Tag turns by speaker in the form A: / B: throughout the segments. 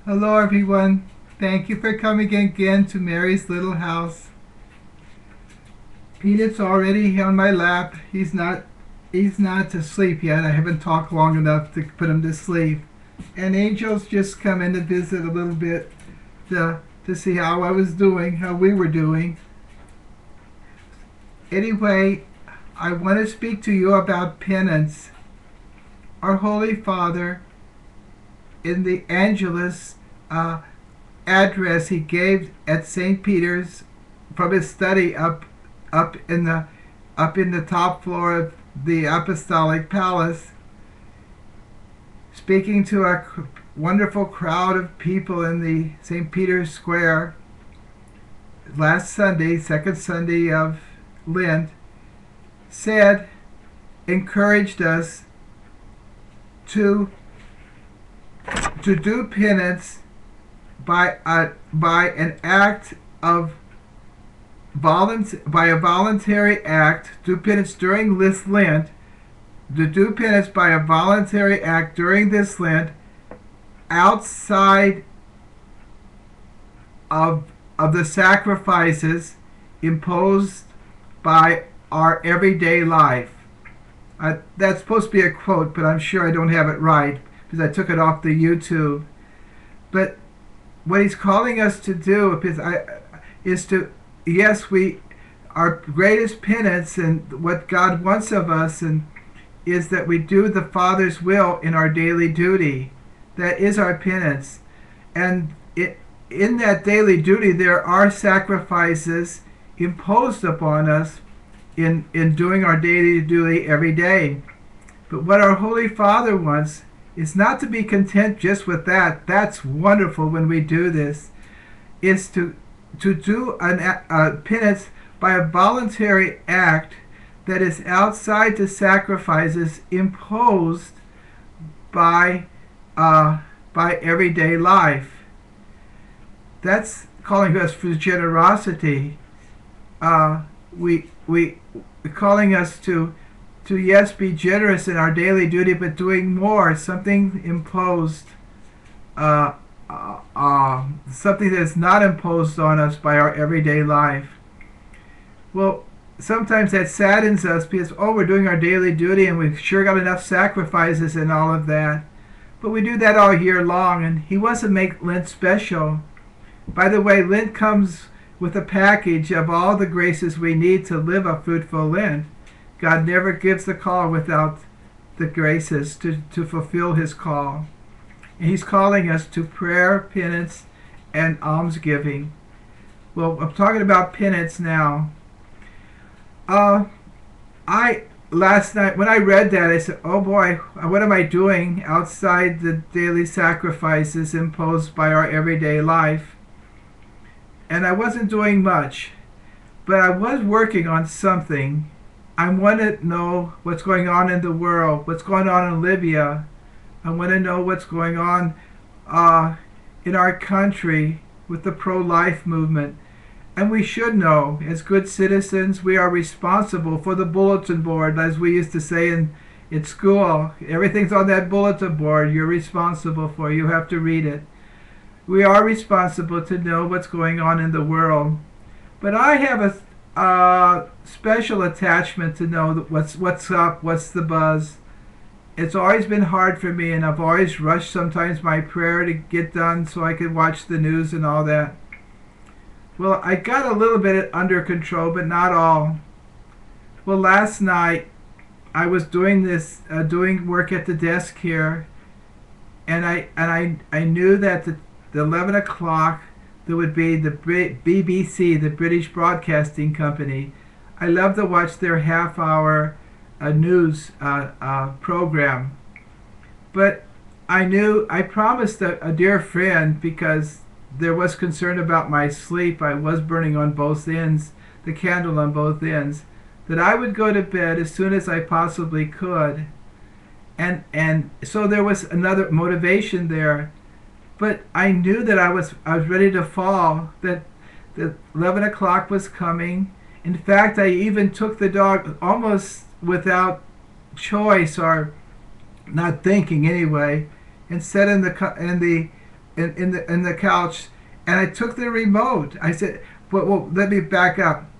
A: Hello everyone. Thank you for coming again to Mary's little house. Peanut's already on my lap. He's not asleep yet. I haven't talked long enough to put him to sleep. And Angel's just come in to visit a little bit to see how I was doing, how we were doing. Anyway, I want to speak to you about penance. Our Holy Father, in the Angelus address he gave at St. Peter's from his study up in the top floor of the Apostolic Palace, speaking to a wonderful crowd of people in the St. Peter's Square last Sunday, second Sunday of Lent, encouraged us to do penance by an act of by a voluntary act. Do penance during this Lent. To do penance by a voluntary act during this Lent, outside of the sacrifices imposed by our everyday life. That's supposed to be a quote, but I'm sure I don't have it right because I took it off the YouTube. But what he's calling us to do is to, yes, our greatest penance and what God wants of us is that we do the Father's will in our daily duty. That is our penance. And in that daily duty, there are sacrifices imposed upon us in doing our daily duty every day. But what our Holy Father wants is not to be content just with that. That's wonderful when we do this. Is to do a penance by a voluntary act that is outside the sacrifices imposed by everyday life. That's calling us for generosity. We calling us to yes, be generous in our daily duty, but doing more, something imposed, something that's not imposed on us by our everyday life. Well, sometimes that saddens us because, we're doing our daily duty and we've sure got enough sacrifices and all of that. But we do that all year long, and he wants to make Lent special. By the way, Lent comes with a package of all the graces we need to live a fruitful Lent. God never gives the call without the graces to fulfill his call. And he's calling us to prayer, penance, and almsgiving. Well, I'm talking about penance now. Last night when I read that, I said, oh boy, what am I doing outside the daily sacrifices imposed by our everyday life? And I wasn't doing much, but I was working on something. I want to know what's going on in the world, what's going on in Libya. I want to know what's going on in our country with the pro-life movement. And we should know, as good citizens, we are responsible for the bulletin board, as we used to say in school. Everything's on that bulletin board you're responsible for. You have to read it. We are responsible to know what's going on in the world. But I have a special attachment to know what's up, what's the buzz. It's always been hard for me, and I've always rushed sometimes my prayer to get done so I could watch the news and all that. Well, I got a little bit under control, but not all. Well, last night I was doing work at the desk here, and I knew that the 11 o'clock there would be the BBC, the British Broadcasting Company. I love to watch their half-hour news program. But I promised a dear friend, because there was concern about my sleep. I was burning on both ends, the candle on both ends, that I would go to bed as soon as I possibly could. And so there was another motivation there. But I knew that I was ready to fall, that 11 o'clock was coming. In fact, I even took the dog almost without choice, or not thinking anyway, and set in the in the couch, and I took the remote. I said, well, let me back up.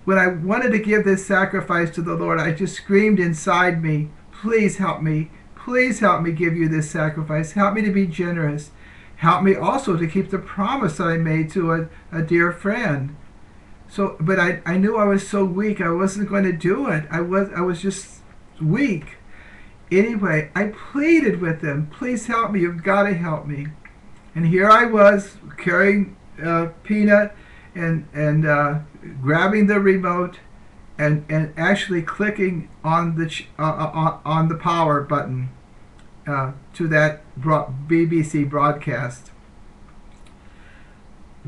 A: When I wanted to give this sacrifice to the Lord, I just screamed inside me, please help me. Please help me give you this sacrifice. Help me to be generous. Help me also to keep the promise that I made to a dear friend. So, but I knew I was so weak, I wasn't going to do it. I was just weak. Anyway, I pleaded with him, please help me, you've got to help me. And here I was carrying Peanut and grabbing the remote and actually clicking on the power button to that BBC broadcast.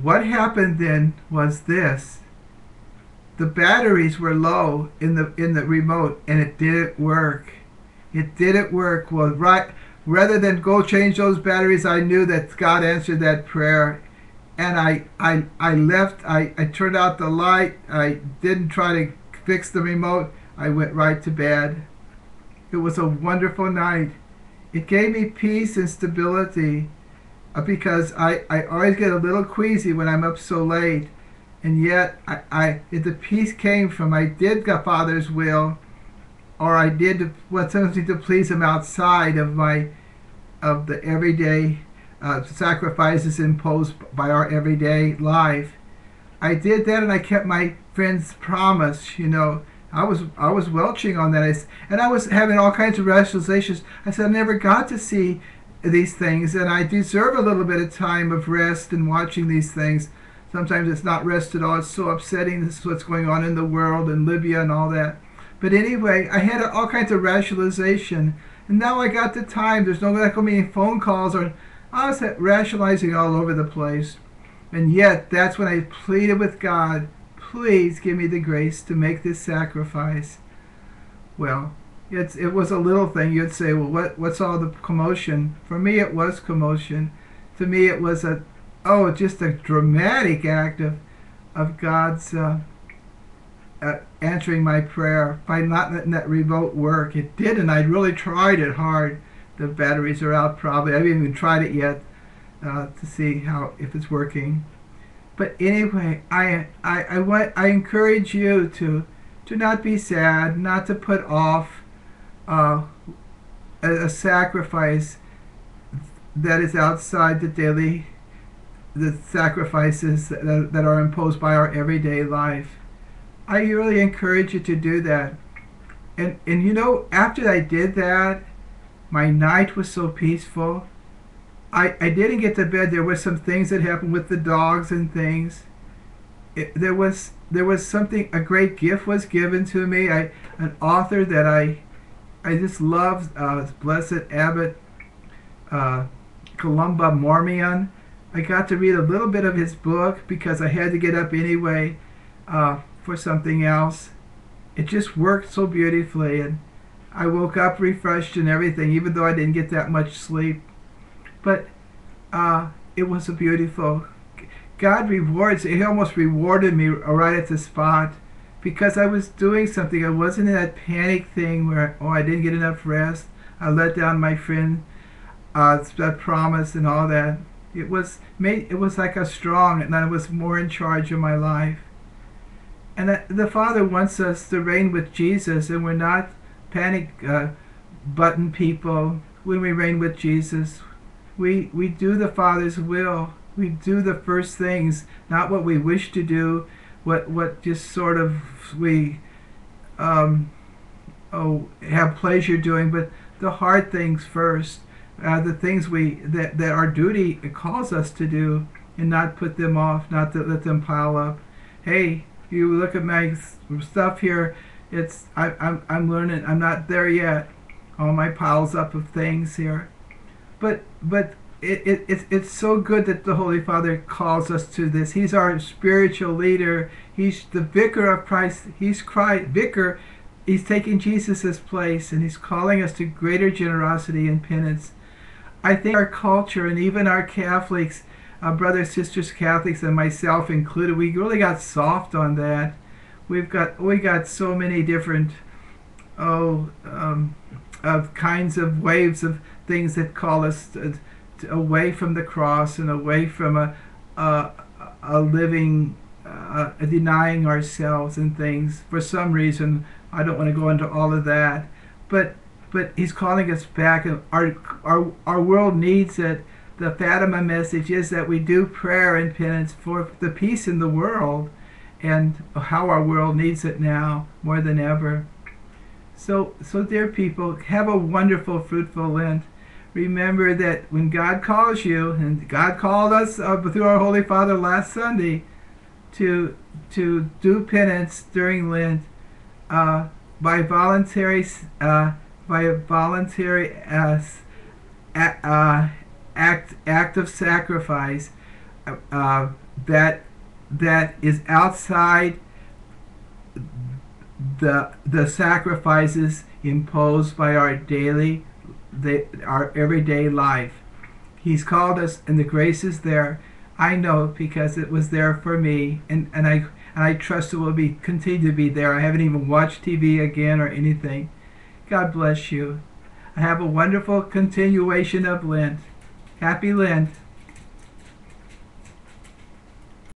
A: What happened then was this: the batteries were low in the remote, and it didn't work. It didn't work. Well, right. Rather than go change those batteries, I knew that God answered that prayer, and I left. I turned out the light. I didn't try to fix the remote. I went right to bed. It was a wonderful night. It gave me peace and stability because I always get a little queasy when I'm up so late, and yet the peace came from I did the Father's will, or I did something to please Him outside of the everyday sacrifices imposed by our everyday life. I did that, and I kept my friend's promise. You know, I was welching on that, and I was having all kinds of rationalizations. I said I never got to see these things, and I deserve a little bit of time of rest and watching these things. Sometimes it's not rest at all. It's so upsetting. This is what's going on in the world and Libya and all that. But anyway, I had all kinds of rationalization, and now I got the time. There's no like any phone calls, or I was rationalizing all over the place. And yet, that's when I pleaded with God, please give me the grace to make this sacrifice. Well, it was a little thing. You'd say, well, what's all the commotion? For me, it was commotion. To me, it was just a dramatic act of God's answering my prayer by not letting that remote work. It did, and I really tried it hard. The batteries are out probably. I haven't even tried it yet to see if it's working. But anyway, I encourage you to not be sad, not to put off a sacrifice that is outside the sacrifices that are imposed by our everyday life. I really encourage you to do that. And you know, after I did that, my night was so peaceful. I didn't get to bed. There were some things that happened with the dogs and things. There was something, a great gift was given to me. An author that I just loved, Blessed Abbot Columba Mormion. I got to read a little bit of his book because I had to get up anyway for something else. It just worked so beautifully, and I woke up refreshed and everything, even though I didn't get that much sleep. But it was a beautiful. God rewards. He almost rewarded me right at the spot because I was doing something. I wasn't in that panic thing where I didn't get enough rest. I let down my friend, that promise and all that. It was like a strong, and I was more in charge of my life. And the Father wants us to reign with Jesus, and we're not panic button people when we reign with Jesus. We do the Father's will. We do the first things, not what we wish to do, what just sort of we have pleasure doing, but the hard things first, the things that our duty calls us to do, and not put them off, not to let them pile up. Hey, you look at my stuff here. I'm learning. I'm not there yet. All my piles up of things here, but it's so good that the Holy Father calls us to this. He's our spiritual leader. He's the vicar of Christ. He's Christ vicar. He's taking Jesus' place, and he's calling us to greater generosity and penance. I think our culture, and even our Catholics, brothers, sisters, Catholics, and myself included, we really got soft on that. We got so many different of kinds of waves of things that call us away from the cross and away from a living, denying ourselves and things. For some reason, I don't want to go into all of that, but he's calling us back, and our world needs it. The Fatima message is that we do prayer and penance for the peace in the world, and how our world needs it now more than ever. So dear people, have a wonderful, fruitful Lent. Remember that when God calls you, and God called us through our Holy Father last Sunday to do penance during Lent, by voluntary act of sacrifice, that is outside the sacrifices imposed by our everyday life. He's called us, and the grace is there. I know, because it was there for me, and I trust it will continue to be there. I haven't even watched TV again or anything. God bless you. Have a wonderful continuation of Lent. Happy Lent.